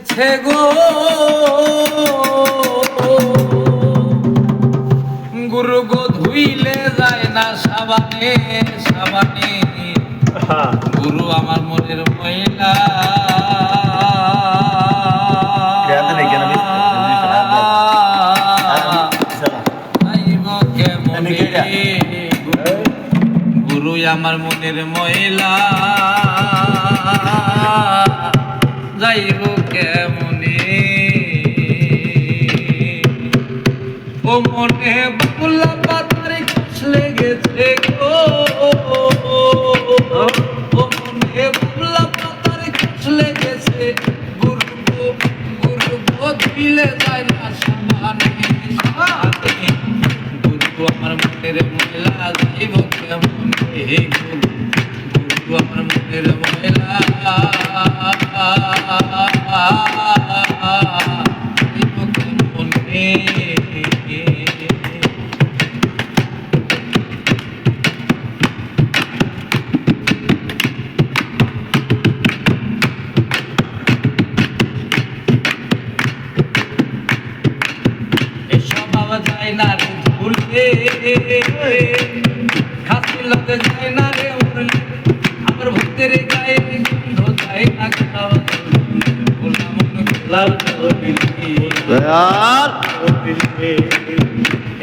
গেছে গো গুরু গো ধুইলে যায় না সাবানে সাবানে গুরু আমার মনের মহিলা গুরু আমার মনের মহিলা যাইব কেমনে ও মনে বুলা পাতার কাছ লেগেছে গো ও মনে বুলা পাতার কাছ লেগেছে গুরু গো দিলে যায় না সাবানে গুরু আমার মনের মহিলা যাইব কেমনে গুরু আমার মনের মহিলা যায় না রে ভুলতে খাসি লগে যায় না রে উড়লে আমার ভূতের গায়ে গন্ধ যায় না খাওয়া ভোলা মন লাল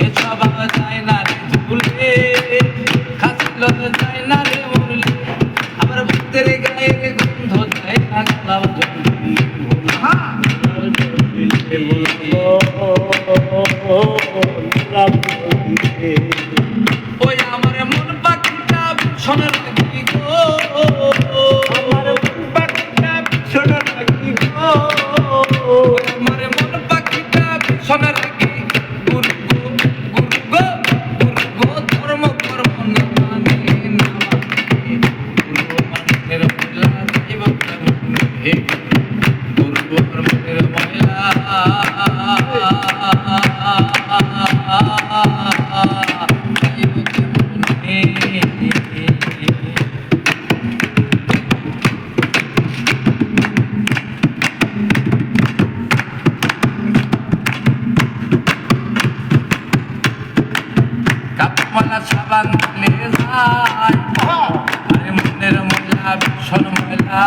এসব যায় না রে ভুলতে খাসি লগে যায় না রে উড়লে আমার ভূতের গায়ে গন্ধ যায় না খাওয়া ওই আমার মন পাখিটা শোনার লাগি গো আমার মন পাখিটা শোনার লাগি গো আমার মন পাখিটা শোনার লাগি গুরু গো ধর্ম কর্ম না মানে না গুরু মনের মহিলা যাইব কেমনে গুরু মনের মহিলা কাপড় সাবান দিলে যায় আরে মনের মহিলা ভীষণ মহিলা